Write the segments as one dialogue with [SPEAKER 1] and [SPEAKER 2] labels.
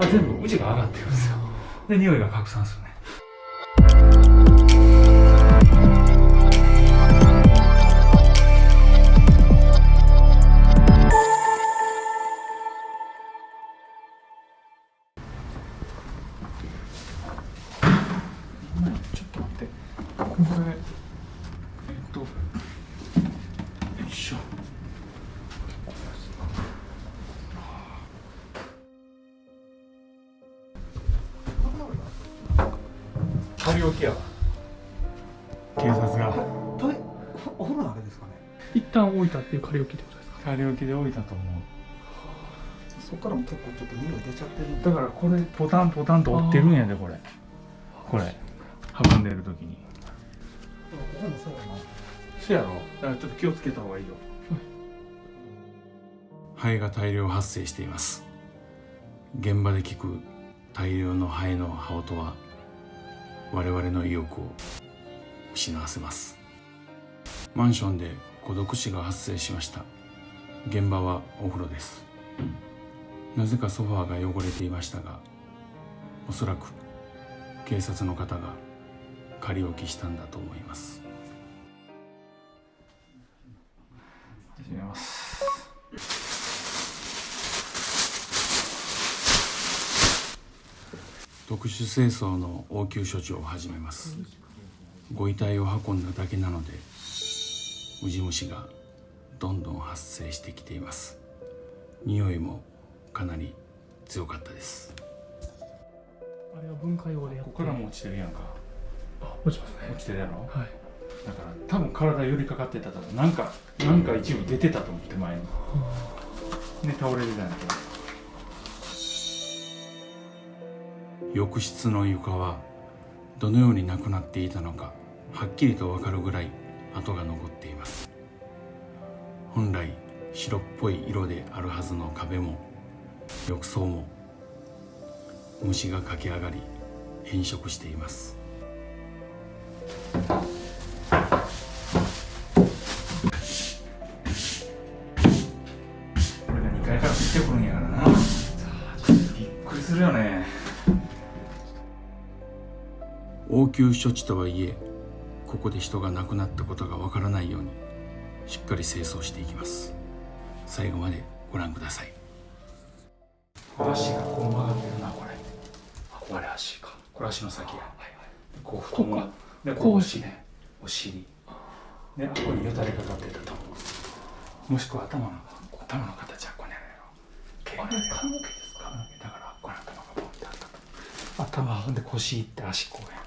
[SPEAKER 1] 全部宇治が上がってるんですよ。で匂いが拡散するね。ちょっと待って、これよいしょ。仮置きやわ。警察が
[SPEAKER 2] お風呂のあれですかね。
[SPEAKER 3] 一旦置いたっていう仮置きってことですか。
[SPEAKER 1] 仮置きで置いたと思う。
[SPEAKER 2] そこからも結構ちょっと匂い出ちゃってるんで。
[SPEAKER 1] だからこれポタンポタンと折ってるんやで、これ運んでる時に。
[SPEAKER 2] ここもそうやな。
[SPEAKER 1] そうやろ。だからちょっと気をつけた方がいいよ。ハエが大量発生しています。現場で聞く大量のハエの羽音は我々の意欲を失わせます。マンションで孤独死が発生しました。現場はお風呂です。なぜかソファーが汚れていましたが、おそらく警察の方が仮置きしたんだと思います。始めます。特殊清掃の応急処置を始めます。ご遺体を運んだだけなのでウジ虫がどんどん発生してきています。匂いもかなり強かったです。
[SPEAKER 3] あれは分解用でやって。
[SPEAKER 1] ここからも落ちてるやんか。
[SPEAKER 3] 落ちますね。
[SPEAKER 1] 落ちてるやろ。
[SPEAKER 3] はい。
[SPEAKER 1] だから多分体寄りかかってたと思う。なんか一部出てたと思って、前にね、倒れてたんやけど。浴室の床はどのようになくなっていたのかはっきりと分かるぐらい跡が残っています。本来白っぽい色であるはずの壁も浴槽も虫が駆け上がり変色しています。これが2階から降ってくるんやからな。びっくりするよね。応急処置とはいえ、ここで人が亡くなったことがわからないようにしっかり清掃していきます。最後までご覧ください。足がこう曲がってるな、これ。これ足か。これ足の先や。こう太ももで、こうお尻ね。お尻で、ここによたれかかってたと思う。もしくは頭の形はここにあるやろ。あれ髪の毛ですか。だからこの頭がポンってあったと。頭で腰いって足こうや。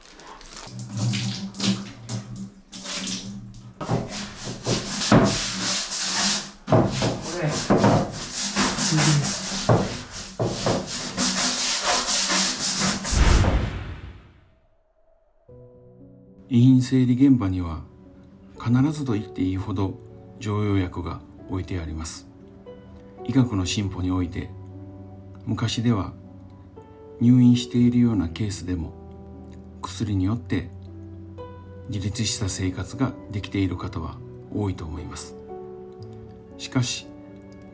[SPEAKER 1] 遺品整理現場には必ずと言っていいほど常用薬が置いてあります。医学の進歩において昔では入院しているようなケースでも薬によって自立した生活ができている方は多いと思います。しかし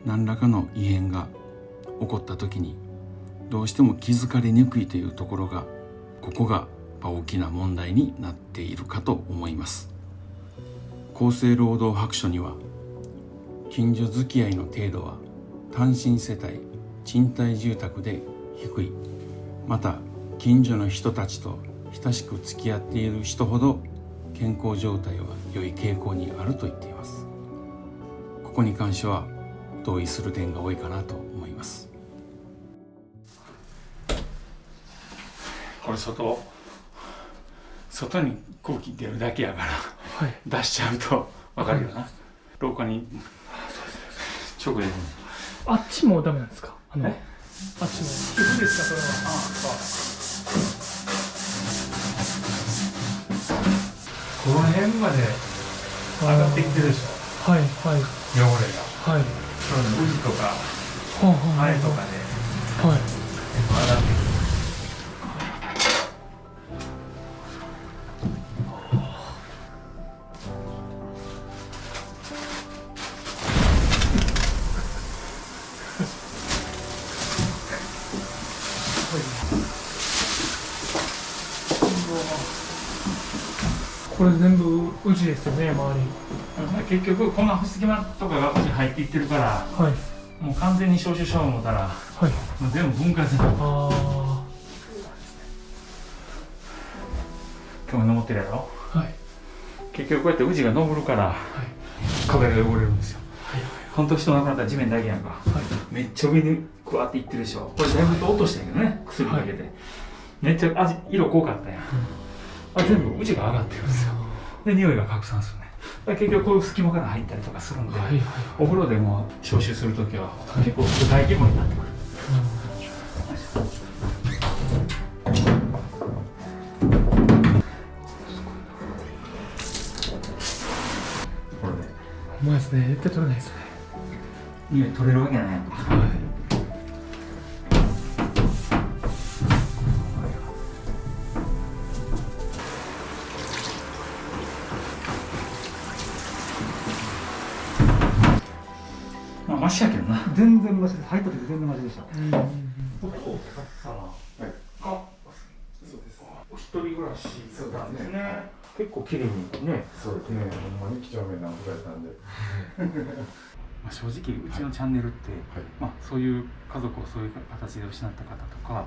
[SPEAKER 1] 何らかの異変が起こった時にどうしても気づかれにくいというところが、ここが大きな問題になっているかと思います。厚生労働白書には近所付き合いの程度は単身世帯賃貸住宅で低い、また近所の人たちと親しく付き合っている人ほど健康状態は良い傾向にあると言っています。ここに関しては同意する点が多いかなと思います。これ外に空気出るだけやから、
[SPEAKER 3] はい、
[SPEAKER 1] 出しちゃうと分かるよな、廊下に直で。
[SPEAKER 3] あっちもダメなんですか。あっちもいいですか、それは。
[SPEAKER 1] この辺まで上がってきてるでしょ。
[SPEAKER 3] はいはい。
[SPEAKER 1] 汚れが。はい。ウジとかハエとかで上がってきてる。
[SPEAKER 3] これ全部うちですよね、周り。
[SPEAKER 4] 結局こんな隙間とかがうち入っていってるから、
[SPEAKER 3] はい。
[SPEAKER 4] もう完全に消臭しよう思ったら
[SPEAKER 3] はい。
[SPEAKER 4] もう全部分解せない。
[SPEAKER 3] ああ。
[SPEAKER 4] 今日登ってるやろ。
[SPEAKER 3] はい。
[SPEAKER 4] 結局こうやってうちが登るから
[SPEAKER 3] はい。
[SPEAKER 4] 壁が汚れるんですよ。
[SPEAKER 3] はい。
[SPEAKER 4] 本当人亡くなったら地面だけやんか。
[SPEAKER 3] はい。
[SPEAKER 4] めっちゃ上にクワっていってるでしょ。これだいぶ落としたけどね、薬かけて、めっちゃ色濃かったやん。あ、全部うちが上がってるんですよ。で匂いが拡散するね。だから結局こういう隙間から入ったりとかするんで、
[SPEAKER 3] はい。はい。
[SPEAKER 4] お風呂でも消臭するときは結構大規模になってくる。これで
[SPEAKER 3] うまいですね。絶対取れないですね。
[SPEAKER 4] 匂い取れるわけないやん。
[SPEAKER 3] はい。
[SPEAKER 4] まあマシやけどな。
[SPEAKER 2] 全然マシです。入った時全然マシでした。
[SPEAKER 4] お一人暮らしなんですね。結構綺麗にね。
[SPEAKER 5] そうですね、ほんまに几帳面なお風呂やったんで。
[SPEAKER 4] まあ正直うちのチャンネルって、
[SPEAKER 5] はい
[SPEAKER 4] まあそういう家族をそういう形で失った方とか、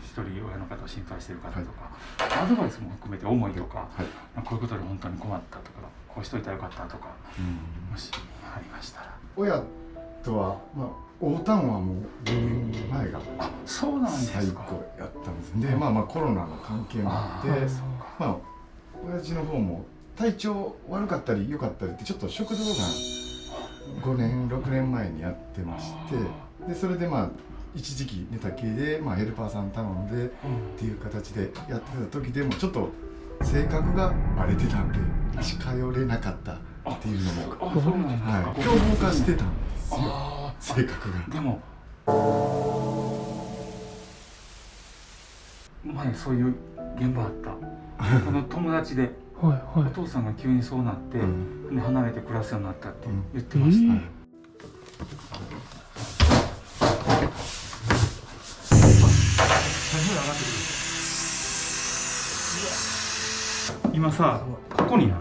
[SPEAKER 4] 一人親の方を心配している方とか、アドバイスも含めて思いとか、
[SPEAKER 5] はい。
[SPEAKER 4] こういうことで本当に困ったとか、こうしといたらよかったとか、もしありましたら。
[SPEAKER 5] 親とは、まあ、会うたんはもう10年前が
[SPEAKER 4] そうなんです
[SPEAKER 5] 最
[SPEAKER 4] か。
[SPEAKER 5] 後やったんです。で、まあコロナの関係もあって、まあ親父の方も体調悪かったり良かったりってちょっと食道がん5年6年前にやってまして、でそれでまあ一時期寝たきりで、まあ、ヘルパーさん頼んでっていう形でやってた時でもちょっと性格が荒れてたんで近寄れなかったっていうのも、
[SPEAKER 4] あ、そうなんですか。
[SPEAKER 5] はい、凶暴化してたんですよ、
[SPEAKER 4] あ
[SPEAKER 5] 性格が。
[SPEAKER 4] でも前そういう現場あった。この友達で
[SPEAKER 3] はい。はい。
[SPEAKER 4] お父さんが急にそうなって、
[SPEAKER 5] うん
[SPEAKER 4] で離れて暮らすようになったって
[SPEAKER 5] うん
[SPEAKER 4] 言ってました。今さ、ここにな、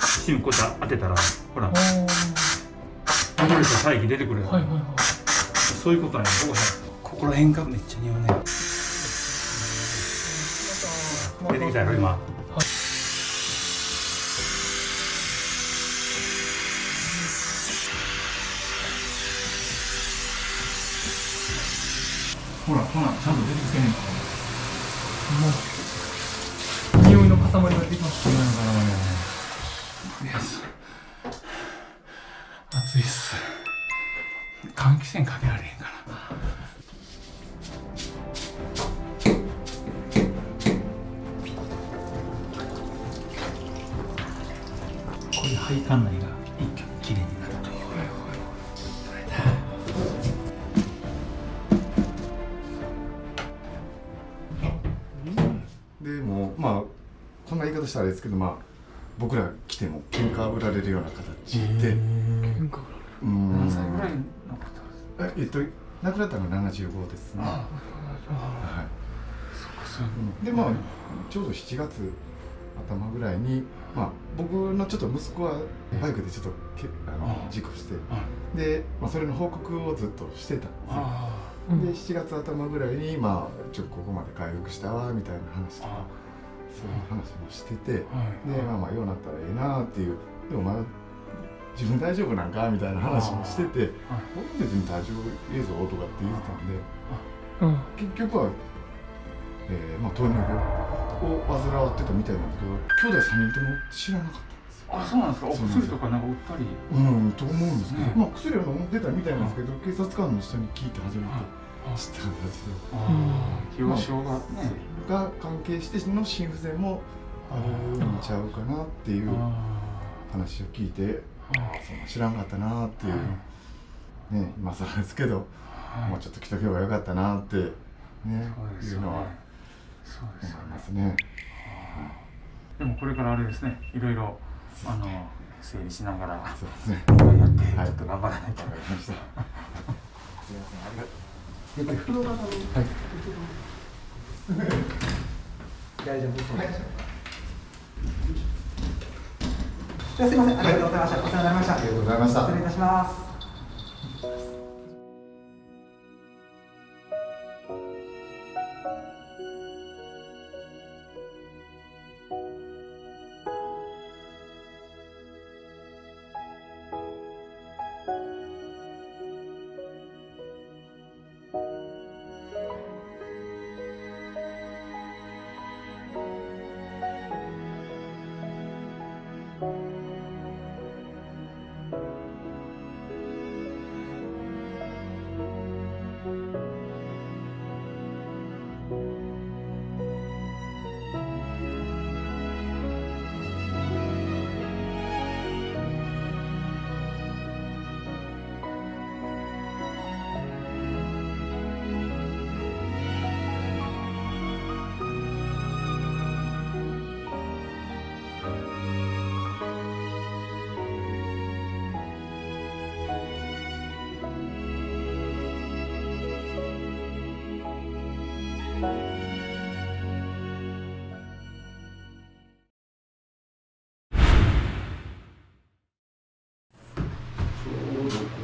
[SPEAKER 4] シムこうやって当てたら、ほら、
[SPEAKER 3] あ
[SPEAKER 4] 流れた大気出てくるやん。
[SPEAKER 3] あ。はい。はい。はい。
[SPEAKER 4] そういうことなんや。ここら辺がめっちゃ匂うね。出てきたやろ今。ほら、ほら、ちゃんと出てきてんねんか。
[SPEAKER 3] もう匂いの塊が出てきました。
[SPEAKER 4] 暑いっす。換気扇かけられへんかな。これ配管内が一挙にきれいになるという。
[SPEAKER 5] でもまあこんな言い方したらあれですけど、まあ僕ら来ても喧嘩売られるような形で、
[SPEAKER 3] 喧嘩が
[SPEAKER 4] 何歳ぐらいの方ですか？
[SPEAKER 5] 亡くなったのが75ですね。は
[SPEAKER 4] そう
[SPEAKER 5] い。でまあちょうど7月頭ぐらいに、まあ僕のちょっと息子はバイクでちょっと事故して、で、まあ、それの報告をずっとしてたんですよ。で7月頭ぐらいにまあここまで回復したわみたいな話とかそういう話もしてて、でまあようなったらええなっていう、でもまだ自分大丈夫なんかみたいな話もしてて、僕別に大丈夫映像とかって言ってたんで、結局は、まあ糖尿病を患わってたみたいなんですけど、兄弟3人とも知らなかったんですよ。
[SPEAKER 4] あ、そうなんですか。お薬とかなんか売ったり。
[SPEAKER 5] と思うんですけど、
[SPEAKER 4] ね
[SPEAKER 5] まあ薬を飲んでたみたいなんですけど、警察官の人に聞いて初めて知った形で。
[SPEAKER 4] 既往症がね。
[SPEAKER 5] が関係しての心不全もあるんちゃうかなっていう話を聞いて、そんな知らんかったなっていう、ね、今更ですけど、もうちょっと来とけばよかったなってね、いうのは思いますね。
[SPEAKER 4] でもこれからあれですね、いろいろ整理しながら
[SPEAKER 5] そうですね。
[SPEAKER 4] やってちょっと頑張らないと。
[SPEAKER 5] わかりました。すみません、ありがとう。
[SPEAKER 2] 風呂場の、大丈夫そうでしょうか。じゃあすいません、ありがとうございました。お世話になりました。
[SPEAKER 5] ありがとうございました。
[SPEAKER 2] 失礼いたします。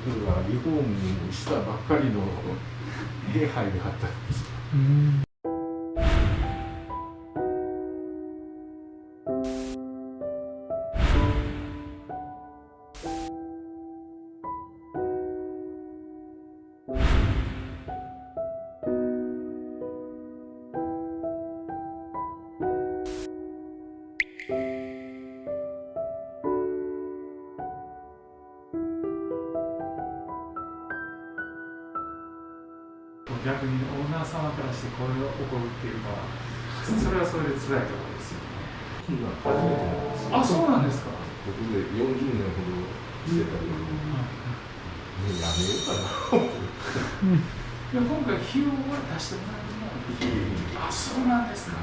[SPEAKER 5] 僕がリフォームしたばっかりの部屋入りはったんです。
[SPEAKER 4] 逆にオーナー様からしてこれが起こるっていうのは、それはそれで辛いところですよね。
[SPEAKER 5] 初めてなんです。
[SPEAKER 4] あ、そうなんですか。
[SPEAKER 5] 僕で40年ほどしてたけど、やめようかな。
[SPEAKER 4] 今回費用は出してもらえるもの。あ、そうなんですか。